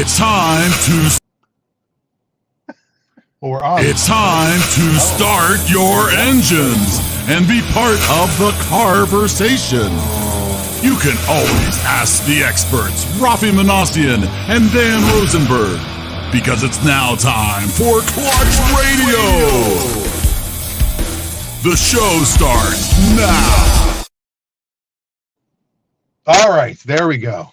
It's time to It's time to start your engines and be part of the conversation. You can always ask the experts, Raffi Manassian and Dan Rosenberg, because it's now time for Clutch Radio. The show starts now. All right, there we go.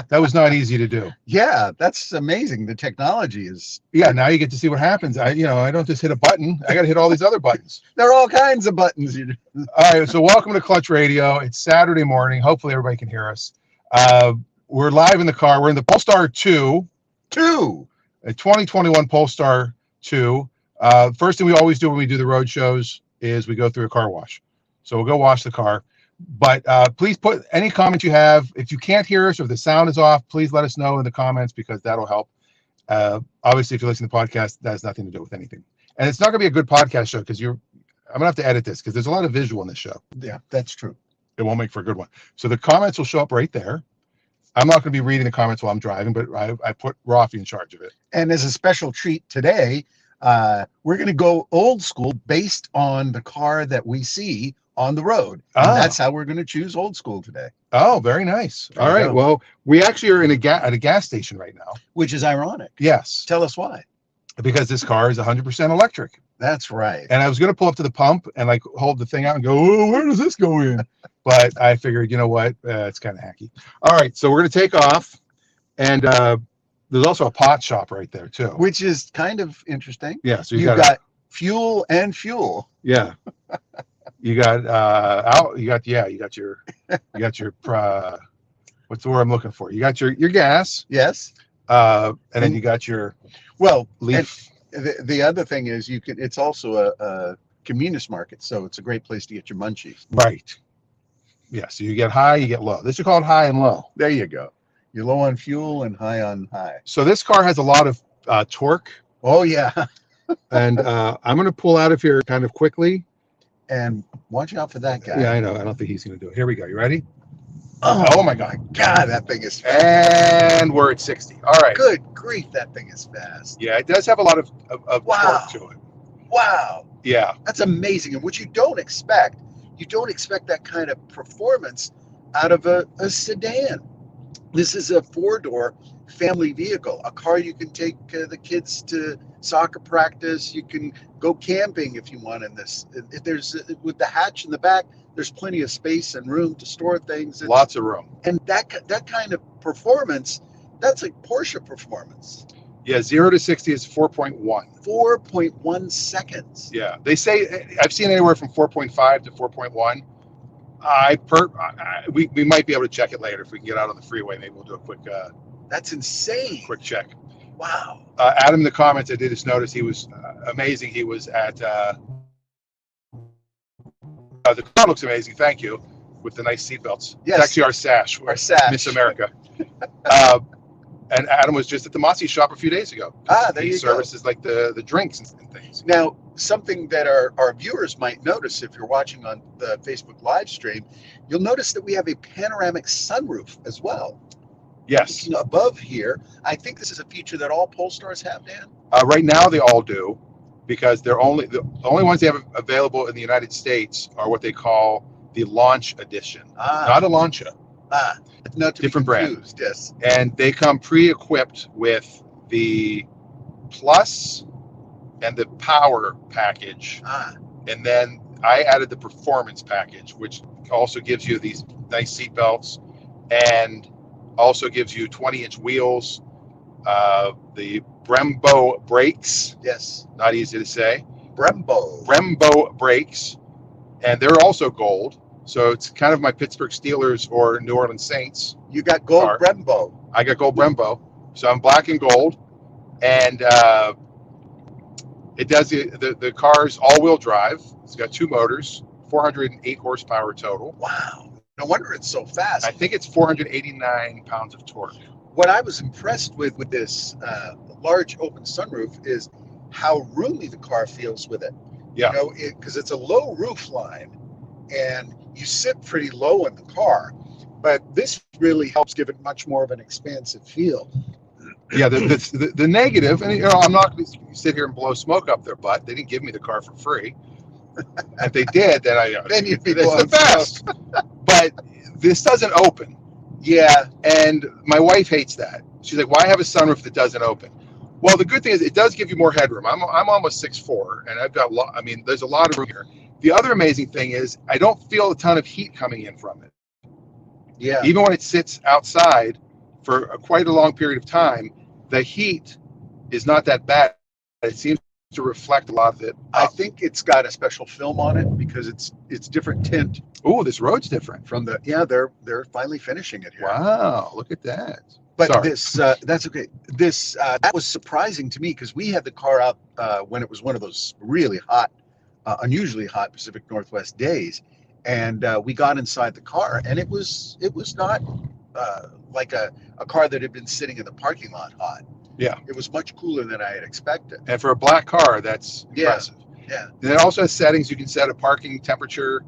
That was not easy to do. Yeah, that's amazing. The technology is... Yeah, now you get to see what happens. I don't just hit a button. I got to hit all these other buttons. There are all kinds of buttons. All right, so welcome to Clutch Radio. It's Saturday morning. Hopefully everybody can hear us. We're live in the car. We're in the Polestar 2, a 2021 Polestar 2. First thing we always do when we do the road shows is we go through a car wash. So we'll go wash the car. But please put any comments you have. If you can't hear us or if the sound is off, please let us know in the comments because that'll help. Obviously, if you're listening to the podcast, that has nothing to do with anything. And it's not going to be a good podcast show because I'm going to have to edit this because there's a lot of visual in this show. Yeah, that's true. It won't make for a good one. So the comments will show up right there. I'm not going to be reading the comments while I'm driving, but I put Raffi in charge of it. And as a special treat today, we're going to go old school based on the car that we see on the road. And that's how we're going to choose old school today. Oh, very nice. All right. Well, we actually are at a gas station right now. Which is ironic. Yes. Tell us why. Because this car is 100% electric. That's right. And I was going to pull up to the pump and like hold the thing out and go, oh, where does this go in? But I figured, you know what? It's kind of hacky. All right. So we're going to take off. And there's also a pot shop right there too. Which is kind of interesting. Yeah. So you've got fuel and fuel. Yeah. You got your what's the word I'm looking for? You got your gas. Yes. And then you got your leaf. The other thing is it's also a communist market, so it's a great place to get your munchies. Right. Yeah. So you get high, you get low. This is called high and low. There you go. You're low on fuel and high on high. So this car has a lot of torque. Oh yeah. And I'm going to pull out of here kind of quickly. And watch out for that guy. Yeah, I know. I don't think he's going to do it. Here we go. You ready? Oh my God. God, that thing is fast. And we're at 60. All right. Good grief, that thing is fast. Yeah, it does have a lot of wow. torque to it. Wow. Yeah. That's amazing. And what you don't expect that kind of performance out of a sedan. This is a 4-door family vehicle, a car you can take the kids to soccer practice. You can go camping if you want in this. There's with the hatch in the back, there's plenty of space and room to store things. Lots of room. And that kind of performance, that's like Porsche performance. Yeah, 0 to 60 is 4.1. 4.1 seconds. Yeah, they say I've seen anywhere from 4.5 to 4.1. We might be able to check it later if we can get out on the freeway. Maybe we'll do a quick. That's insane. Quick check. Wow. Adam in the comments, I did just notice he was amazing. He was at the car looks amazing. Thank you, with the nice seatbelts. Yes. It's actually our sash. Our sash. Miss America. And Adam was just at the Mossy shop a few days ago. There you go. He services like the drinks and things. Now, something that our viewers might notice if you're watching on the Facebook live stream, you'll notice that we have a panoramic sunroof as well. Yes. Above here, I think this is a feature that all Polestars have, Dan. Right now, they all do, because the only ones they have available in the United States are what they call the Launch Edition, not a Launcha. Not to different be confused, brand. Yes. And they come pre-equipped with the Plus and the Power package, and then I added the Performance package, which also gives you these nice seat belts and also gives you 20-inch wheels, the Brembo brakes. Yes. Not easy to say. Brembo brakes, and they're also gold. So it's kind of my Pittsburgh Steelers or New Orleans Saints. You got gold car. Brembo. I got gold Brembo. So I'm black and gold, and it does the car's all-wheel drive. It's got 2 motors, 408 horsepower total. Wow. No wonder it's so fast. I think it's 489 pounds of torque. What I was impressed with this large open sunroof is how roomy the car feels with it. Yeah. Because it's a low roof line, and you sit pretty low in the car. But this really helps give it much more of an expansive feel. Yeah, the negative, and I'm not going to sit here and blow smoke up their butt. They didn't give me the car for free. If they did, then Then you'd be it's blowing the best. But this doesn't open. Yeah. And my wife hates that. She's like, why have a sunroof that doesn't open? Well, the good thing is it does give you more headroom. I'm almost 6'4", and I've got there's a lot of room here. The other amazing thing is I don't feel a ton of heat coming in from it. Yeah. Even when it sits outside for quite a long period of time, the heat is not that bad. It seems to reflect a lot of it. I think it's got a special film on it because it's different tint. Oh, this road's different. From the they're finally finishing it here. Wow, look at that. But Sorry. this that's okay. This that was surprising to me because we had the car out when it was one of those really hot, unusually hot Pacific Northwest days, and we got inside the car and it was not like a car that had been sitting in the parking lot hot. Yeah. It was much cooler than I had expected. And for a black car, that's impressive. Yeah. And it also has settings. You can set a parking temperature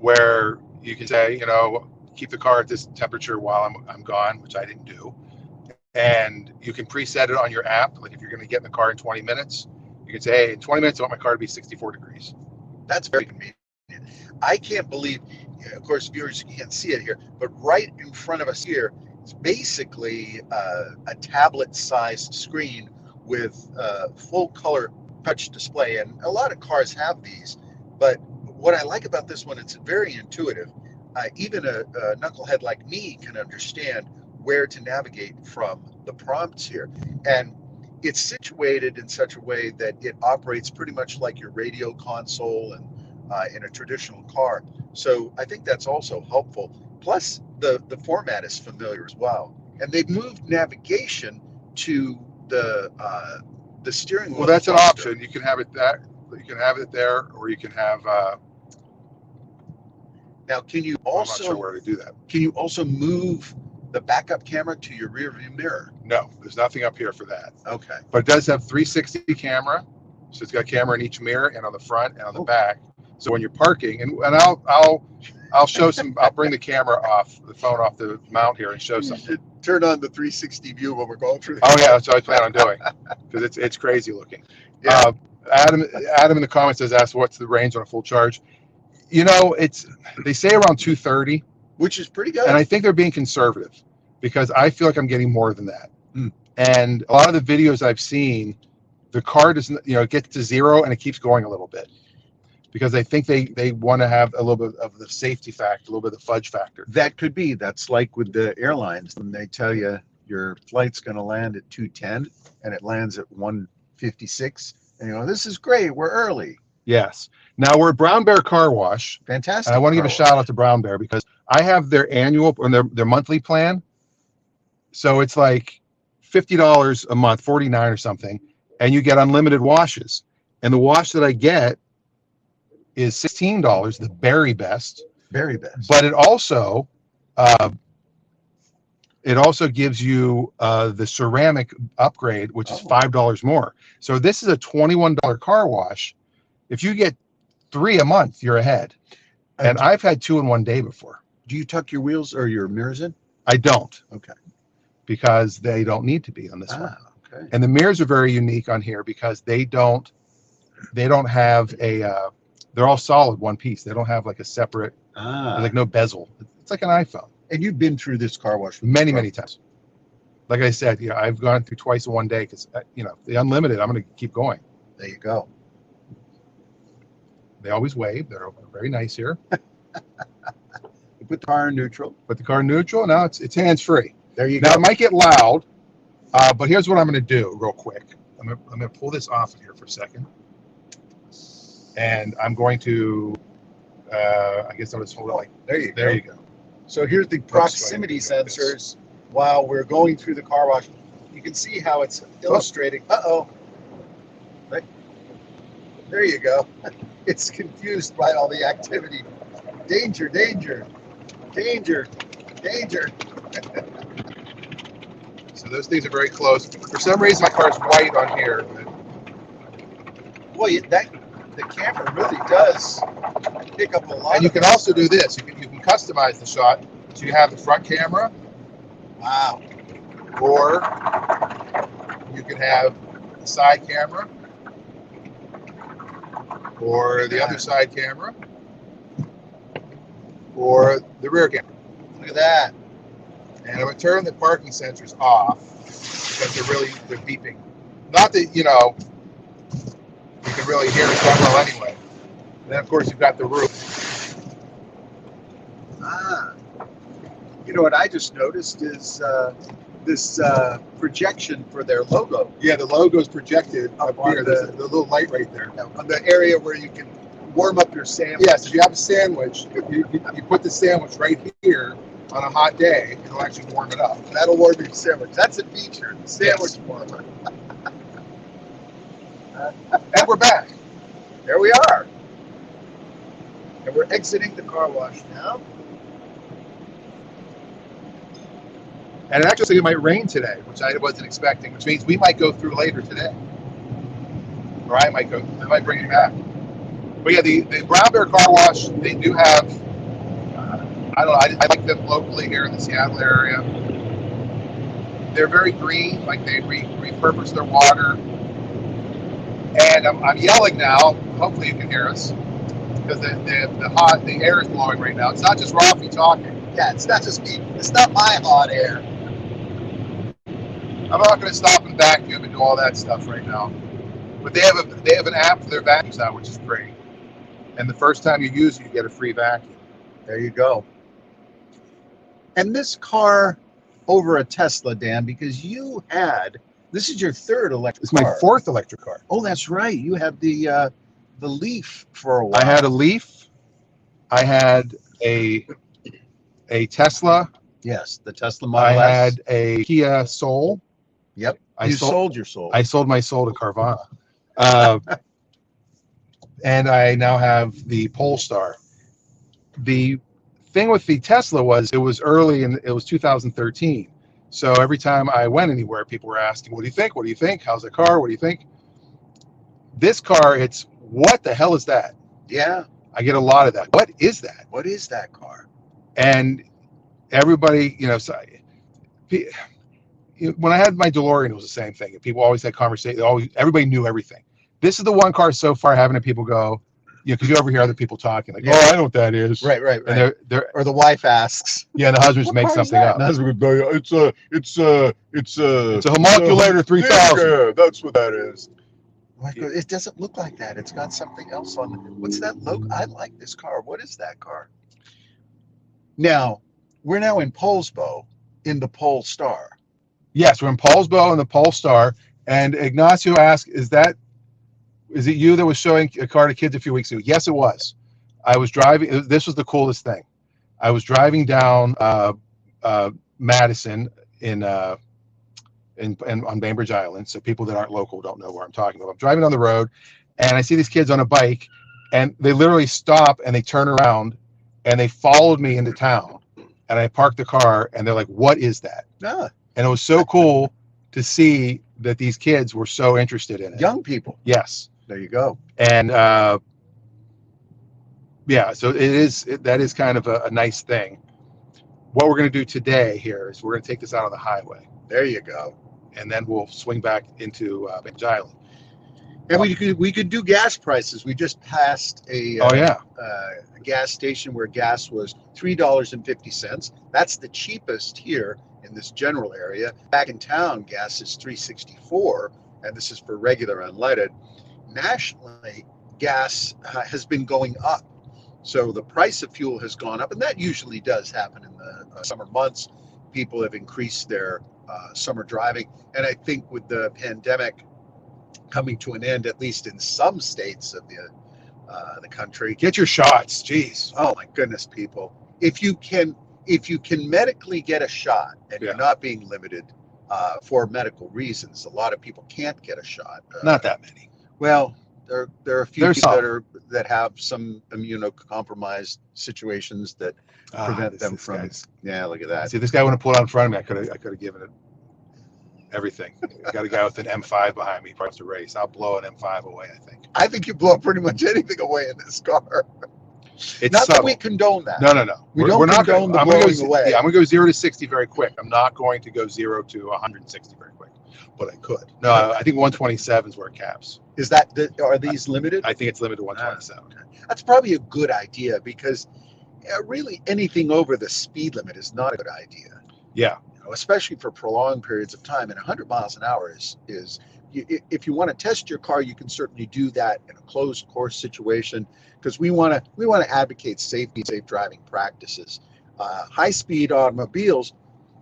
where you can say, keep the car at this temperature while I'm gone, which I didn't do. And you can preset it on your app. Like if you're going to get in the car in 20 minutes, you can say, hey, in 20 minutes, I want my car to be 64 degrees. That's very convenient. I can't believe, of course, viewers can't see it here, but right in front of us here, it's basically a tablet-sized screen with full color touch display, and a lot of cars have these. But what I like about this one, it's very intuitive. Even a knucklehead like me can understand where to navigate from the prompts here, and it's situated in such a way that it operates pretty much like your radio console and in a traditional car. So I think that's also helpful. Plus, the format is familiar as well, and they've moved navigation to the steering wheel. Well, that's an option. You can have it there. You can have it there, or you can have. Now, can you also? I'm not sure where to do that. Can you also move the backup camera to your rear view mirror? No, there's nothing up here for that. Okay. But it does have 360 camera, so it's got a camera in each mirror and on the front and on the back. So when you're parking, and I'll show some. I'll bring the camera off, the phone off the mount here, and show something. Turn on the 360 view when we're going through. Oh yeah, that's what I plan on doing because it's crazy looking. Yeah. Adam in the comments has asked what's the range on a full charge. They say around 230, which is pretty good. And I think they're being conservative because I feel like I'm getting more than that. And a lot of the videos I've seen, the car doesn't, it gets to zero and it keeps going a little bit because I think they want to have a little bit of the safety factor, a little bit of the fudge factor. That could be. That's like with the airlines when they tell you your flight's going to land at 2:10 and it lands at 1:56, and this is great. We're early. Yes. Now we're at Brown Bear Car Wash. Fantastic. And I want to give a shout out to Brown Bear because I have their annual or their monthly plan. So it's like $50 a month, $49 or something, and you get unlimited washes. And the wash that I get is $16, the Berry Best. Very best. But it also gives you the ceramic upgrade, which is $5 more. So this is a $21 car wash. If you get 3 a month, you're ahead. And I've had 2 in one day before. Do you tuck your wheels or your mirrors in? I don't. Okay. Because they don't need to be on this one. Okay. And the mirrors are very unique on here because they don't have they're all solid one piece. They don't have like a separate, like no bezel. It's like an iPhone. And you've been through this car wash many times. Like I said, I've gone through twice in one day because, the unlimited, I'm going to keep going. There you go. They always wave. They're very nice here. You put the car in neutral. Put the car in neutral. Now it's hands-free. There you go. Now it might get loud, but here's what I'm going to do real quick. I'm going to pull this off of here for a second. And I'm going to, I guess I'll just hold it like, there you go. So here's the proximity sensors while we're going through the car wash. You can see how it's illustrating. Right. There you go. It's confused by all the activity. Danger, danger, danger, danger. So those things are very close. For some reason, my car is white on here. Boy, the camera really does pick up a lot. And you can also do this. You can customize the shot. So you have the front camera. Wow. Or you can have the side camera or the other side camera or the rear camera. Look at that. And I would turn the parking sensors off because they're beeping. Not that, you know, you can really hear it that well anyway. And then, of course, you've got the roof. You know what I just noticed is this projection for their logo. Yeah, the logo's projected up here. There's the little light right there. On the area where you can warm up your sandwich. Yes, if you have a sandwich, you put the sandwich right here on a hot day, it'll actually warm it up. That'll warm your sandwich. That's a feature, sandwich warmer. And we're back. There we are. And we're exiting the car wash now. And it actually looks like it might rain today, which I wasn't expecting, which means we might go through later today. Or I might bring it back. But yeah, the Brown Bear Car Wash, they do have, I like them locally here in the Seattle area. They're very green, like they repurpose their water. And I'm yelling now, hopefully you can hear us, because the air is blowing right now. It's not just Raffi talking. Yeah, it's not just me. It's not my hot air. I'm not going to stop and vacuum and do all that stuff right now. But they have an app for their vacuums now, which is great. And the first time you use it, you get a free vacuum. There you go. And this car over a Tesla, Dan, because this is your third electric car. It's my fourth electric car. Oh, that's right. You had the Leaf for a while. I had a Leaf. I had a Tesla. Yes, the Tesla Model S. I had a Kia Soul. Yep. You sold your soul. I sold my soul to Carvana. And I now have the Polestar. The thing with the Tesla was it was early and it was 2013. So every time I went anywhere, people were asking, what do you think? What do you think? How's the car? What do you think? This car, it's, what the hell is that? Yeah. I get a lot of that. What is that? What is that car? And everybody, you know, when I had my DeLorean, it was the same thing. People always had conversations. Everybody knew everything. This is the one car so far having people go, you know, because you ever hear other people talking like, oh, I know what that is. Right. And they're or the wife asks. Yeah, and the husband just makes something up. The husband would go, it's a Homoculator 3000. Yeah, that's what that is. It doesn't look like that. It's got something else on it. What's that logo? I like this car. What is that car? Now, we're now in Polesbo in the Polestar. Yes, we're in Polesbo in the Polestar. And Ignacio asked, is it you that was showing a car to kids a few weeks ago? Yes, it was. I was driving. This was the coolest thing. I was driving down Madison on Bainbridge Island. So people that aren't local don't know where I'm talking about. I'm driving down the road, and I see these kids on a bike, and they literally stop and they turn around, and they followed me into town. And I parked the car, and they're like, "What is that?" Ah. And it was so cool to see that these kids were so interested in it. Young people. Yes. There you go. And yeah, so that is kind of a nice thing. What we're going to do today here is we're going to take this out on the highway. There you go. And then we'll swing back into Bainbridge Island. And we could do gas prices. We just passed a gas station where gas was $3.50. That's the cheapest here in this general area. Back in town, gas is $3.64, and this is for regular unleaded. Nationally, gas has been going up. So the price of fuel has gone up, and that usually does happen in the summer months. People have increased their summer driving. And I think with the pandemic coming to an end, at least in some states of the country. Get your shots, jeez. Oh my goodness, people. If you can medically get a shot and you're not being limited for medical reasons, a lot of people can't get a shot. Not that many. Well, there are a few people that have some immunocompromised situations that prevent them from. Yeah, look at that. See, this guy wouldn't pull it out in front of me. I could have given it everything. I got a guy with an M5 behind me. He wants to race. I'll blow an M5 away, I think. I think you blow pretty much anything away in this car. It's not subtle. that we condone that. No. We're not condone the blowing away. Yeah, I'm going to go 0 to 60 very quick. I'm not going to go 0 to 160 very quick. but I could. No, I think 127 is where it caps. Is that are these limited? I think it's limited to 127. Okay. That's probably a good idea because really anything over the speed limit is not a good idea. Yeah. Especially for prolonged periods of time. And 100 miles an hour is if you want to test your car, you can certainly do that in a closed course situation because we want to advocate safety, safe driving practices. High speed automobiles,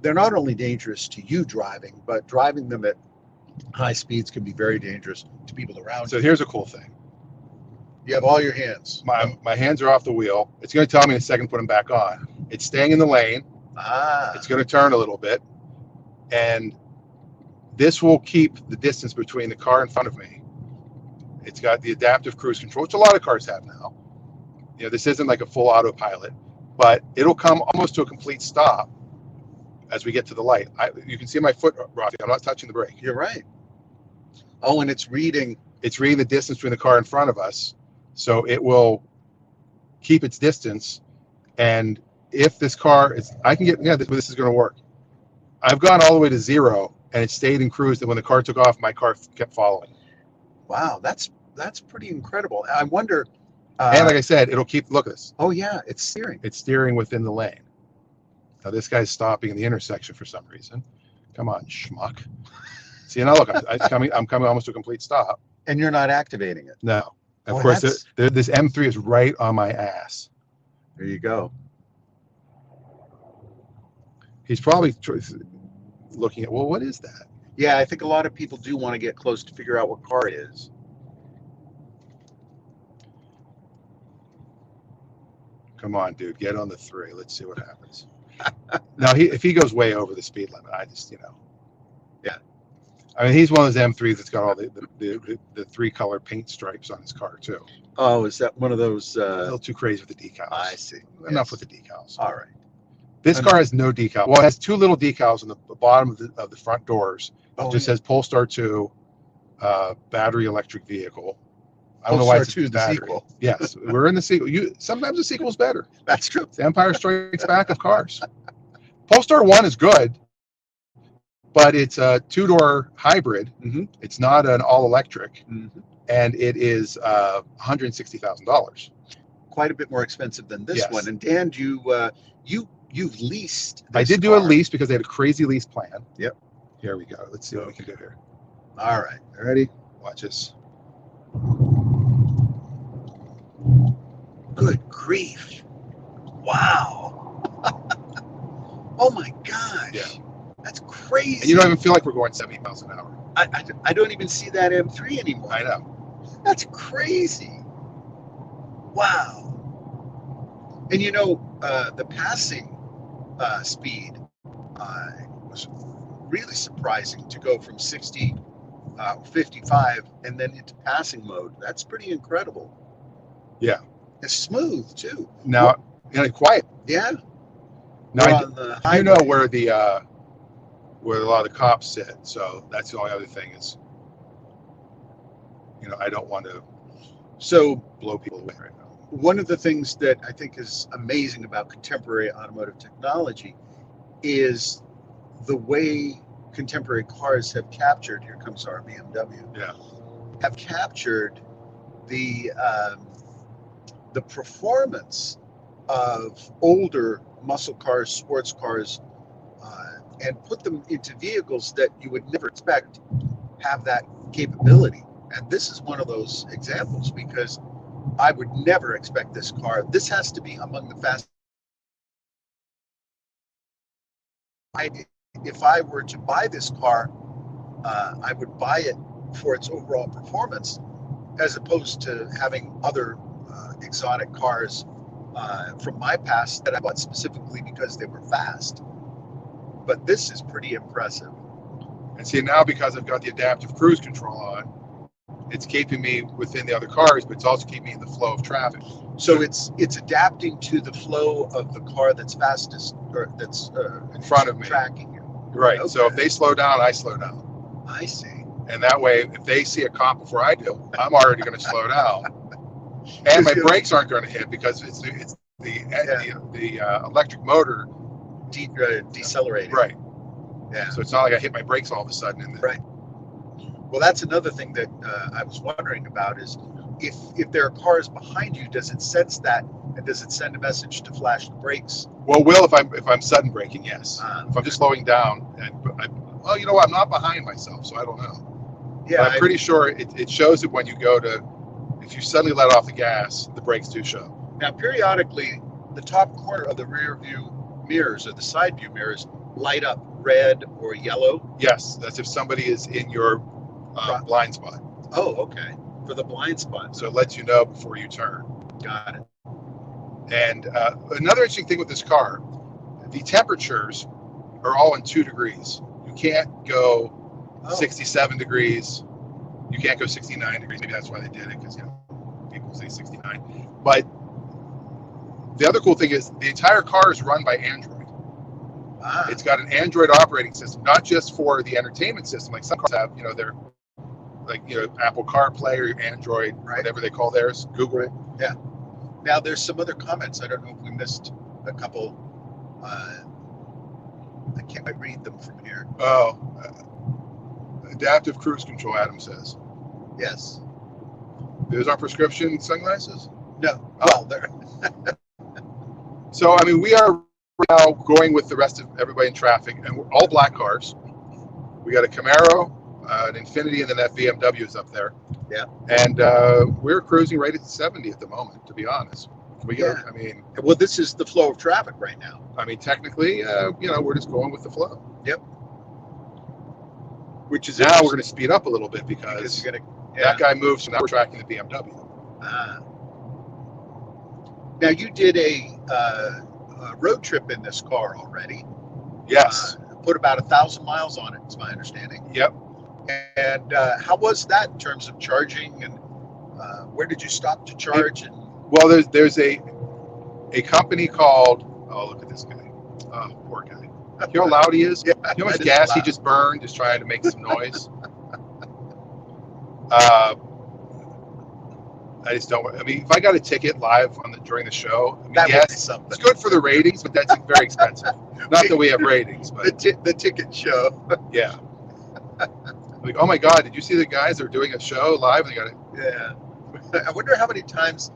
they're not only dangerous to you driving, but driving them at high speeds can be very dangerous to people around you. So here's a cool thing. You have all your hands. My hands are off the wheel. It's going to tell me in a second to put them back on. It's staying in the lane. It's going to turn a little bit, and this will keep the distance between the car in front of me. It's got the adaptive cruise control, which a lot of cars have now. This isn't like a full autopilot, but it'll come almost to a complete stop as we get to the light. You can see my foot, Raffi. I'm not touching the brake. You're right. Oh, and it's reading the distance between the car in front of us, so it will keep its distance. And if this car is, I can get, this is going to work. I've gone all the way to 0, and it stayed in cruise. And when the car took off, my car kept following. Wow, that's pretty incredible. I wonder. And like I said, it'll keep. Look at this. Oh yeah, it's steering. It's steering within the lane. Now this guy's stopping in the intersection for some reason. Come on, schmuck. See, now look, I'm coming almost to a complete stop. And you're not activating it. No. Of course, this M3 is right on my ass. There you go. He's probably looking at, well, what is that? Yeah, I think a lot of people do want to get close to figure out what car it is. Come on, dude, get on the 3. Let's see what happens. Now, if he goes way over the speed limit, I just, Yeah. I mean, he's one of those M3s that's got all the 3-color paint stripes on his car too. Oh, is that one of those? A little too crazy with the decals. I see. Enough with the decals. All right. This car has no decal. Well, it has 2 little decals on the bottom of the front doors. It just says Polestar 2, battery electric vehicle. I don't know why it's the sequel. Yes, we're in the sequel. Sometimes the sequel's better. That's true. It's Empire Strikes Back of cars. Polestar 1 is good, but it's a 2-door hybrid. Mm-hmm. It's not an all-electric, mm-hmm. and it is $160,000. Quite a bit more expensive than this Yes. one. And Dan, you've leased this I did do car. a lease because they had a crazy lease plan. Yep. Here we go. Let's see what we can do here. All right. Ready? Watch this. Good grief. Wow. Oh my gosh. Yeah. That's crazy. And you don't even feel like we're going 70 miles an hour. I don't even see that M3 anymore. I know. That's crazy. Wow. And the passing speed was really surprising to go from 60, 55, and then into passing mode. That's pretty incredible. Yeah. It's smooth too. Now, quiet. Yeah. Now, I know where a lot of the cops sit. So that's the only other thing is, I don't want to blow people away right now. One of the things that I think is amazing about contemporary automotive technology is the way contemporary cars have captured, here comes our BMW, have captured the performance of older muscle cars, sports cars, and put them into vehicles that you would never expect have that capability. And this is one of those examples because I would never expect this car. This has to be among the fastest. If I were to buy this car, I would buy it for its overall performance, as opposed to having other exotic cars from my past that I bought specifically because they were fast. But this is pretty impressive. And see, now because I've got the adaptive cruise control on, it's keeping me within the other cars, but it's also keeping me in the flow of traffic. So it's adapting to the flow of the car that's fastest, or that's in front of me, tracking you. Right. Okay. So if they slow down, I slow down. I see. And that way, if they see a cop before I do, I'm already going to slow down. And my brakes aren't going to hit because it's the electric motor decelerating. Right. Yeah. So it's not like I hit my brakes all of a sudden. Right. Well, that's another thing that I was wondering about is if there are cars behind you, does it sense that, and does it send a message to flash the brakes? Well, if I'm sudden braking, yes. If I'm just slowing down, well, you know what? I'm not behind myself, so I don't know. Yeah, but I'm pretty sure it shows it when you go to, if you suddenly let off the gas, the brakes do show. Now, periodically, the top corner of the rear view mirrors or the side view mirrors light up red or yellow. Yes, that's if somebody is in your blind spot. Oh, okay. For the blind spot. So it lets you know before you turn. Got it. And another interesting thing with this car, the temperatures are all in 2 degrees. You can't go 67 degrees. You can't go 69 degrees. Maybe that's why they did it, because people say 69. But the other cool thing is the entire car is run by Android. It's got an Android operating system, not just for the entertainment system. Like some cars have, they're like, Apple CarPlay or Android, whatever they call theirs, Google. Yeah. Now there's some other comments. I don't know if we missed a couple. I can't quite read them from here. Adaptive cruise control, Adam says. Yes. There's our prescription sunglasses? No. Well, there. So, we are now going with the rest of everybody in traffic, and we're all black cars. We got a Camaro, an Infiniti, and then that BMW is up there. Yeah. And we're cruising right at 70 at the moment, to be honest. Well, this is the flow of traffic right now. Technically, we're just going with the flow. Yep. Which is now we're going to speed up a little bit because that guy moved, so now we're tracking the BMW. Now you did a road trip in this car already. Yes. Put about 1,000 miles on it, is my understanding. Yep. And how was that in terms of charging, and where did you stop to charge? Well, there's a company called, look at this guy. Oh, poor guy. You know how loud he is? Yeah, you know how much gas he just burned just trying to make some noise? I just don't. If I got a ticket live during the show, that would be something. It's good for the ratings, but that's very expensive. Not that we have ratings, but the ticket show. Yeah. Like, oh my God, did you see the guys that are doing a show live? And they got it. Yeah. I wonder how many times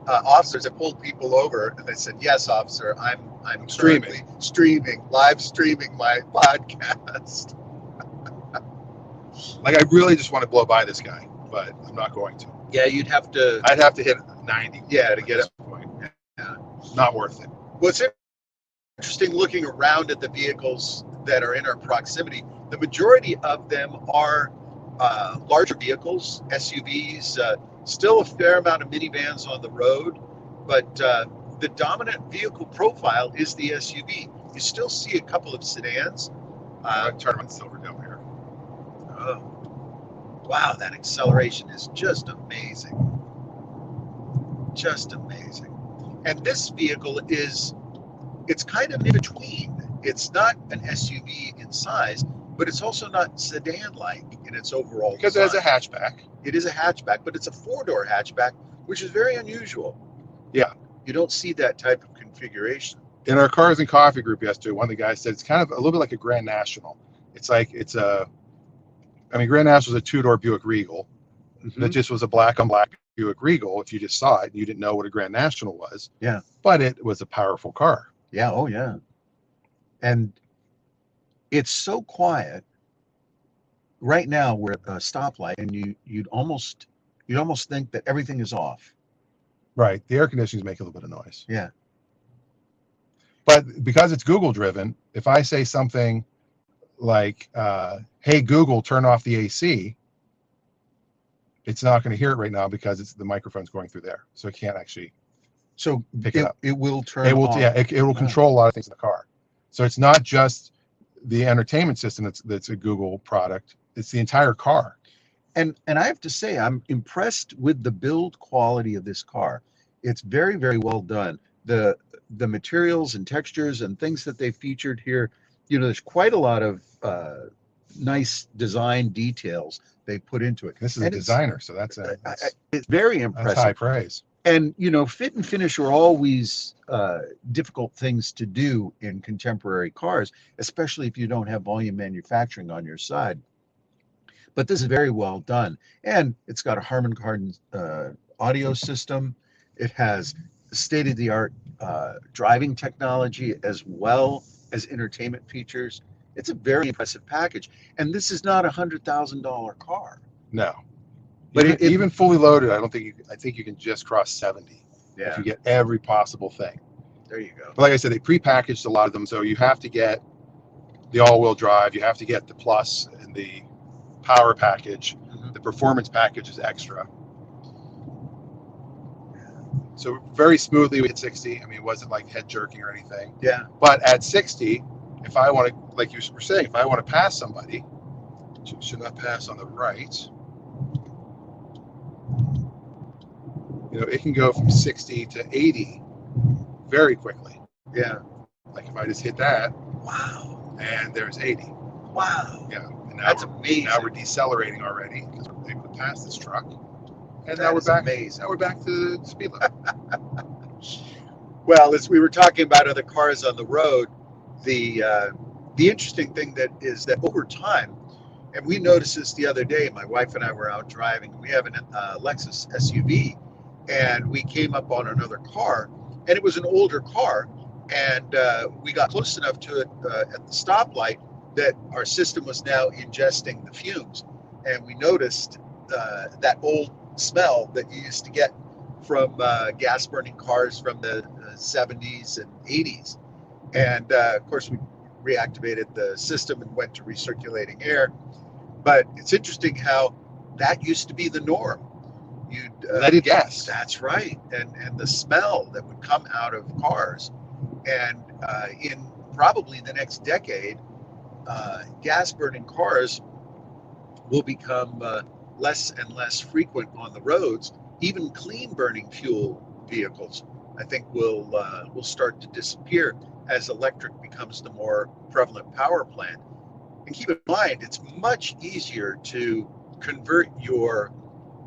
officers have pulled people over and they said, "Yes, officer, I'm streaming live streaming my podcast." Like, I really just want to blow by this guy, but I'm not going to. Yeah, I'd have to hit 90. Yeah, to get it. Point. Yeah. Not worth it. Well, it's interesting looking around at the vehicles that are in our proximity. The majority of them are larger vehicles, SUVs, still a fair amount of minivans on the road, but the dominant vehicle profile is the SUV. You still see a couple of sedans. Turn on silver down here. Oh. Wow, that acceleration is just amazing. Just amazing. And this vehicle it's kind of in between. It's not an SUV in size, but it's also not sedan-like in its overall because design. It is a hatchback. It is a hatchback, but it's a 4-door hatchback, which is very unusual. Yeah. You don't see that type of configuration. In our Cars and Coffee group yesterday, one of the guys said it's kind of a little bit like a Grand National. Grand National was a 2-door Buick Regal. Mm-hmm. That just was a black on black Buick Regal. If you just saw it, you didn't know what a Grand National was. Yeah. But it was a powerful car. Yeah. Oh, yeah. And it's so quiet. Right now, we're at a stoplight, and you'd almost think that everything is off. Right. The air conditioners make a little bit of noise. Yeah. But because it's Google driven, if I say something like, "Hey Google, turn off the AC," it's not going to hear it right now because the microphone's going through there, so it can't actually. So pick it up. It will turn. It will. off. Yeah. It will control a lot of things in the car. So it's not just the entertainment system that's a Google product. It's the entire car. And I have to say, I'm impressed with the build quality of this car. It's very, very well done. The materials and textures and things that they featured here, there's quite a lot of nice design details they put into it. This is a designer, so that's it's very impressive. That's high praise. And fit and finish are always difficult things to do in contemporary cars, especially if you don't have volume manufacturing on your side. But this is very well done. And it's got a Harman Kardon audio system. It has state-of-the-art driving technology as well as entertainment features. It's a very impressive package. And this is not $100,000 car. No. But even fully loaded, I think you can just cross 70 yeah, if you get every possible thing. there you go. But like I said, they pre-packaged a lot of them, so you have to get the all-wheel drive, you have to get the Plus and the power package. Mhm. The performance package is extra. So very smoothly we hit 60. I mean, it wasn't like head jerking or anything. Yeah. But at 60, if I want to, like you were saying, if I want to pass somebody, should not pass on the right. You know, it can go from 60 to 80 very quickly. Yeah. Like if I just hit that, Wow. and there's 80. Wow. Yeah. And now That's amazing. Now we're decelerating already because we're able to pass this truck. And That now we're is back. amazing. Now we're back to the speed limit. Well, as we were talking about other cars on the road, the interesting thing that is that over time, and we noticed this the other day, my wife and I were out driving. We have a Lexus SUV, and we came up on another car, and it was an older car, and we got close enough to it at the stoplight that our system was now ingesting the fumes, and we noticed that old smell that you used to get from gas burning cars from the 70s and 80s. And of course, we reactivated the system and went to recirculating air. But it's interesting how that used to be the norm. You'd Leaded gas. That's right. And the smell that would come out of cars. And in probably the next decade, gas burning cars will become less and less frequent on the roads. Even clean burning fuel vehicles, I think, will start to disappear as electric becomes the more prevalent power plant. And keep in mind, it's much easier to convert your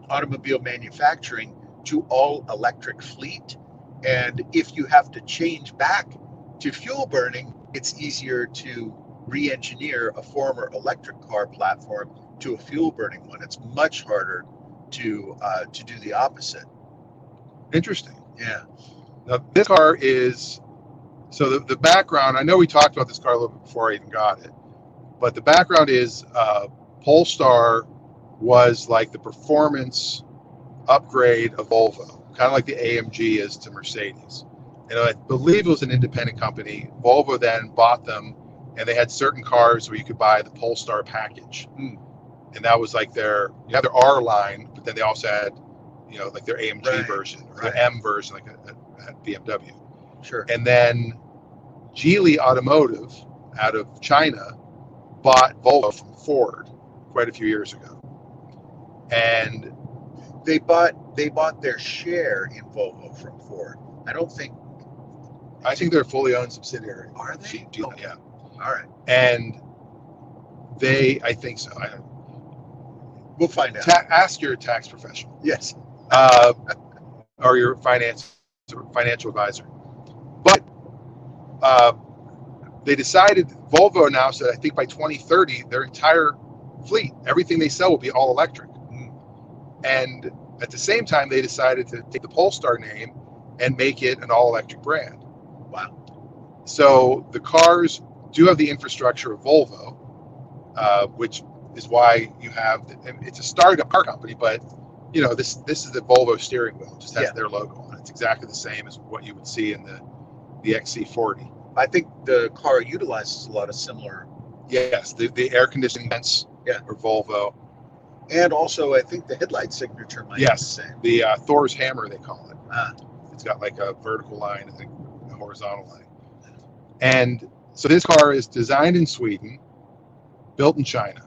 automobile manufacturing to all electric fleet. And if you have to change back to fuel burning, it's easier to re-engineer a former electric car platform to a fuel burning one. It's much harder to do the opposite. Interesting. Yeah. Now, this car is, so the background, I know we talked about this car a little bit before I even got it, but the background is Polestar was like the performance upgrade of Volvo, kind of like the AMG is to Mercedes. And I believe it was an independent company. Volvo then bought them, and they had certain cars where you could buy the Polestar package. And that was like their R line, but then they also had, like their AMG version, or the M version, like at BMW. Sure. And then Geely Automotive out of China bought Volvo from Ford quite a few years ago. And they bought their share in Volvo from Ford. I think they're a fully owned subsidiary. Are they? Okay. Yeah. All right. And I think so. We'll find out. Ask your tax professional. Yes. Or your financial advisor. But they decided, Volvo now said, I think by 2030, their entire fleet, everything they sell will be all electric. And at the same time, they decided to take the Polestar name and make it an all electric brand. Wow. So the cars do have the infrastructure of Volvo, which is why you have, it's a startup car company, but this is the Volvo steering wheel. It just has their logo on it. It's exactly the same as what you would see in the XC40. I think the car utilizes a lot of similar. Yes, the air conditioning vents are Volvo. And also, I think the headlight signature might be the same. The Thor's hammer, they call it. Ah. It's got like a vertical line and a horizontal line. And so this car is designed in Sweden, built in China.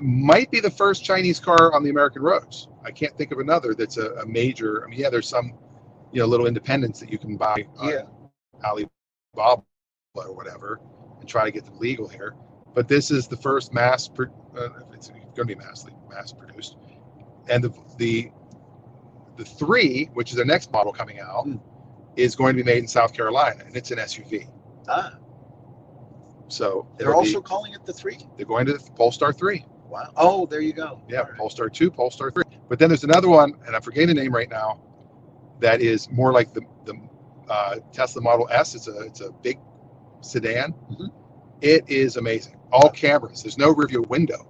Might be the first Chinese car on the American roads. I can't think of another that's a major. I mean, there's some, little independents that you can buy on Alibaba or whatever and try to get them legal here. But this is the first it's going to be mass produced. And the 3, which is the next model coming out, is going to be made in South Carolina, and it's an SUV. Ah. So they're also calling it the 3? They're going to the Polestar 3. Wow. Oh, there you go. Yeah, All right. Polestar 2, Polestar 3. But then there's another one, and I'm forgetting the name right now, that is more like the Tesla Model S. It's a big sedan. Mm-hmm. It is amazing. All cameras. There's no rear view window.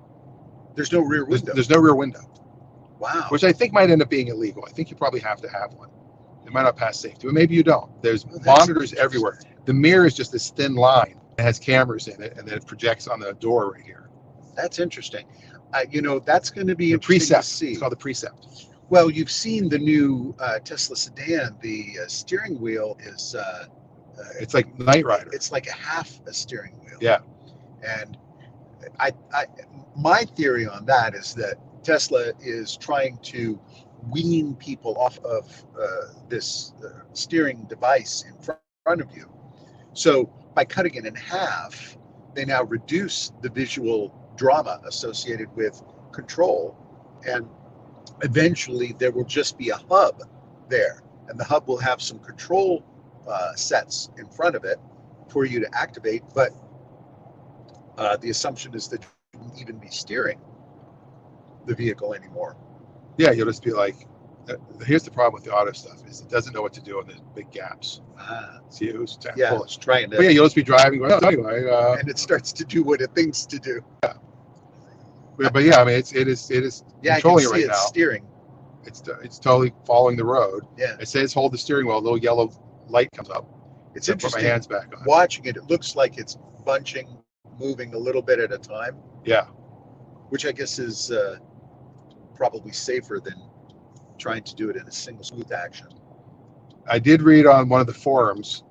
There's no rear window. There's no rear window. Wow. Which I think might end up being illegal. I think you probably have to have one. It might not pass safety, but maybe you don't. There's monitors everywhere. The mirror is just this thin line. It has cameras in it, and then it projects on the door right here. That's interesting. That's going to be The interesting Precept. to see. It's called the Precept. Well, you've seen the new Tesla sedan. The steering wheel is It's like Knight Rider. it's like a half a steering wheel. Yeah. And my theory on that is that Tesla is trying to wean people off of this steering device in front of you. So by cutting it in half, they now reduce the visual drama associated with control, and eventually there will just be a hub there, and the hub will have some control sets in front of it for you to activate, but the assumption is that you won't even be steering the vehicle anymore. Yeah, you'll just be like, here's the problem with the auto stuff is it doesn't know what to do and there's big gaps. See, it was Yeah, it's trying to. But yeah, you'll just be driving. Well, anyway, and it starts to do what it thinks to do. but yeah, I mean, it is Yeah, I can controlling it see right it now. steering. It's totally following the road. Yeah, It says hold the steering wheel. A little yellow light comes up. it's So I put interesting. my hands back on. Watching it, it looks like it's bunching, moving a little bit at a time. Yeah. Which I guess is probably safer than trying to do it in a single smooth action. I did read on one of the forums,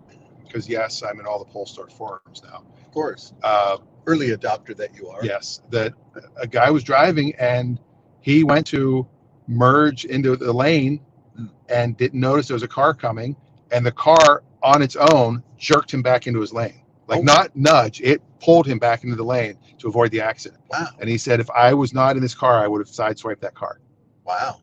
because yes, I'm in all the Polestar forums now. Of course, early adopter that you are. Yes, that a guy was driving and he went to merge into the lane and didn't notice there was a car coming, and the car on its own jerked him back into his lane. Like not nudge, it pulled him back into the lane to avoid the accident. Wow. And he said, if I was not in this car, I would have sideswiped that car. Wow.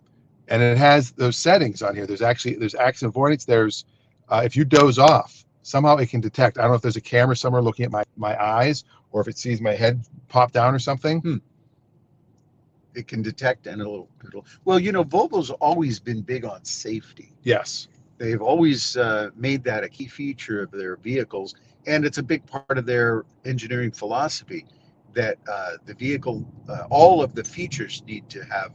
And it has those settings on here. There's accident avoidance. There's if you doze off, somehow it can detect. I don't know if there's a camera somewhere looking at my eyes, or if it sees my head pop down or something. It can detect, and it'll. Well, Volvo's always been big on safety. Yes. They've always made that a key feature of their vehicles, and it's a big part of their engineering philosophy that the vehicle, all of the features need to have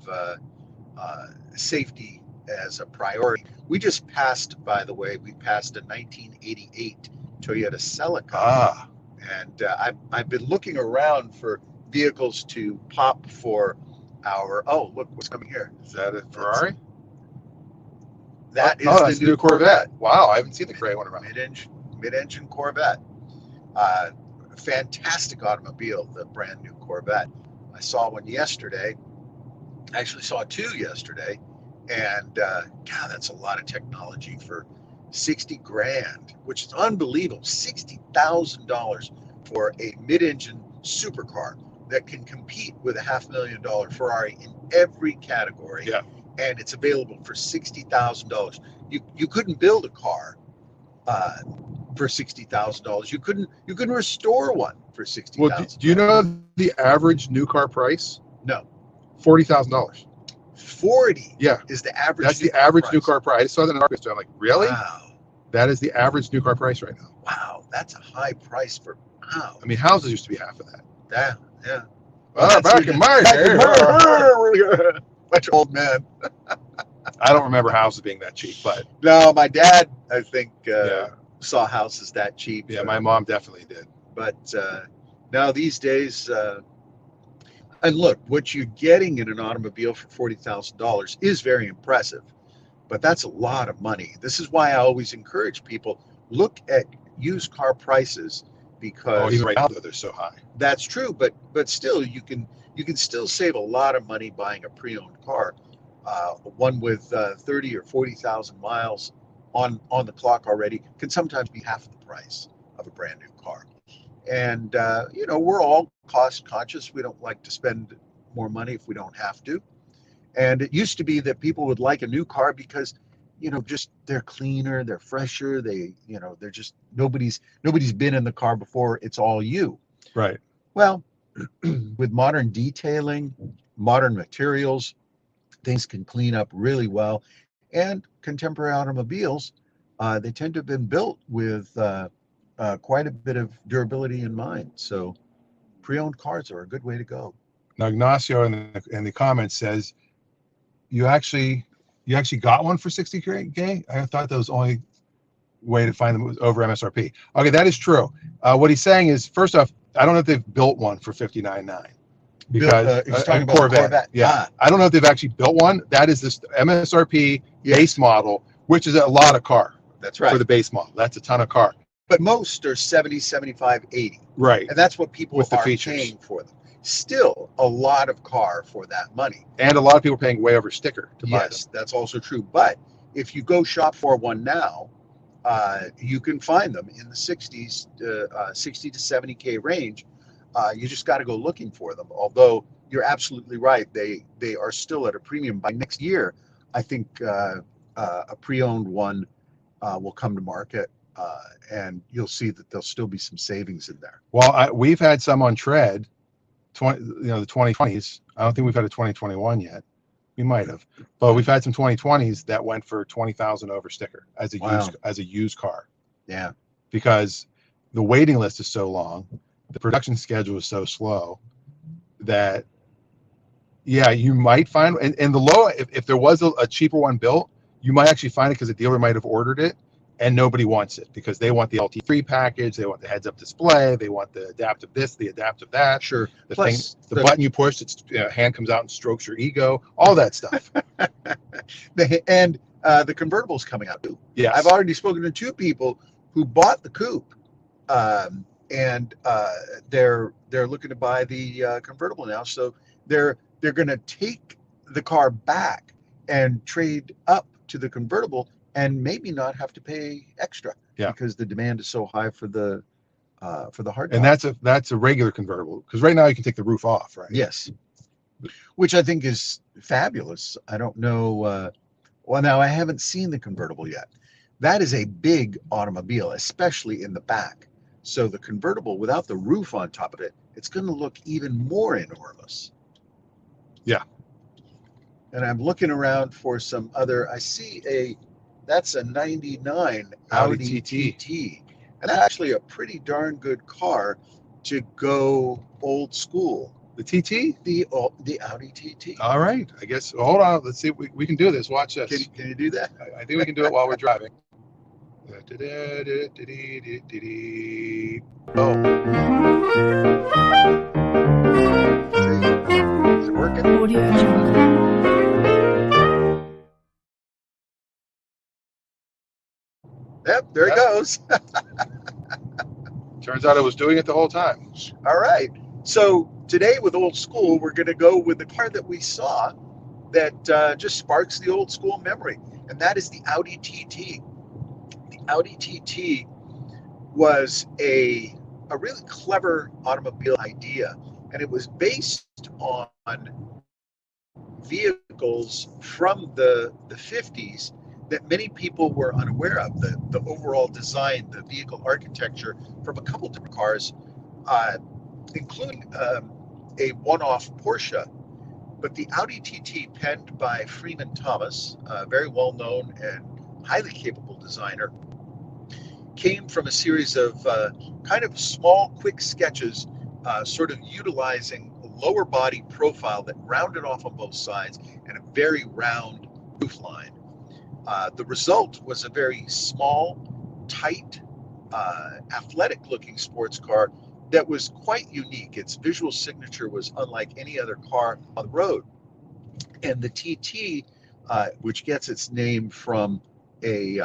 safety as a priority. We just passed, by the way, a 1988 Toyota Celica. And I've been looking around for vehicles to pop for our, look what's coming here. Is that a Ferrari? That is that's the new Corvette. Wow, I haven't seen the gray one around. Mid-engine Corvette. Fantastic automobile, the brand new Corvette. I saw one yesterday. I actually saw two yesterday, and God, that's a lot of technology for 60 grand, which is unbelievable. $60,000 for a mid-engine supercar that can compete with a $500,000 Ferrari in every category. Yeah. And it's available for $60,000. You couldn't build a car for $60,000. You couldn't restore one for $60,000. Well, do you know the average new car price? No. $40,000. 40. Yeah. Is the average. That's the average new car price. I saw that in August. I'm like, really? Wow. That is the average new car price right now. Wow, that's a high price for. Wow. I mean, houses used to be half of that. Yeah. Yeah. Well, back in my day. Bunch of old men. I don't remember houses being that cheap, but no, my dad, I think, saw houses that cheap. Yeah, my mom definitely did. But now these days, and look, what you're getting in an automobile for $40,000 is very impressive, but that's a lot of money. This is why I always encourage people, look at used car prices, because even right now they're so high. That's true, but still, you can still save a lot of money buying a pre-owned car, one with 30 or 40,000 miles on the clock already can sometimes be half the price of a brand new car. And we're all cost conscious. We don't like to spend more money if we don't have to. And it used to be that people would like a new car because just they're cleaner, they're fresher, they're just nobody's been in the car before. It's all you. Right. Well, with modern detailing, modern materials, things can clean up really well. And contemporary automobiles, they tend to have been built with quite a bit of durability in mind. So pre-owned cars are a good way to go. Now, Ignacio in the comments says, you actually got one for 60K? I thought that was the only way to find them was over MSRP. Okay, that is true. What he's saying is, first off, I don't know if they've built one for $59,900 because he's talking about Corvette. Yeah, I don't know if they've actually built one. That is this MSRP base model, which is a lot of car. That's right. For the base model, that's a ton of car. But most are 70, 75, 80. Right. And that's what people With the are features. paying for them. Still a lot of car for that money. And a lot of people are paying way over sticker to buy them. Yes, that's also true. But if you go shop for one now, you can find them in the 60s, 60 to 70K range. You just got to go looking for them. Although you're absolutely right, they are still at a premium. By next year, I think a pre-owned one will come to market, and you'll see that there'll still be some savings in there. Well, we've had some on tread, the 2020s. I don't think we've had a 2021 yet. We might have, but we've had some 2020s that went for 20,000 over sticker as a used car. Yeah, because the waiting list is so long, the production schedule is so slow that you might find, and the low, if there was a cheaper one built, you might actually find it because the dealer might have ordered it and nobody wants it because they want the LT3 package, they want the heads-up display, they want the adaptive this, the adaptive that. Sure. The button you push, its hand comes out and strokes your ego, all that stuff. And the convertible's coming out too. Yes. I've already spoken to 2 people who bought the coupe, and they're looking to buy the convertible now. So they're going to take the car back and trade up to the convertible and maybe not have to pay extra. Yeah. Because the demand is so high for the hardtop. And that's a regular convertible, because right now you can take the roof off, right? Yes. Which I think is fabulous. I don't know. Well, now I haven't seen the convertible yet. That is a big automobile, especially in the back. So the convertible without the roof on top of it, it's going to look even more enormous. Yeah. And I'm looking around for some other. I see that's a 99 Audi TT. And that's actually a pretty darn good car to go old school. The TT? The Audi TT. All right. I guess, hold on. Let's see if we can do this. Watch this. Can you do that? I think we can do it while we're driving. Oh. Is it working? Audio Jungle. Yep, there it goes. Turns out I was doing it the whole time. All right. So today with Old School, we're going to go with the car that we saw that just sparks the old school memory, and that is the Audi TT. The Audi TT was a really clever automobile idea, and it was based on vehicles from the 50s that many people were unaware of. The overall design, the vehicle architecture from a couple different cars, including a one-off Porsche. But the Audi TT, penned by Freeman Thomas, a very well-known and highly capable designer, came from a series of kind of small, quick sketches, sort of utilizing a lower body profile that rounded off on both sides and a very round roofline. The result was a very small, tight, athletic-looking sports car that was quite unique. Its visual signature was unlike any other car on the road. And the TT, which gets its name from a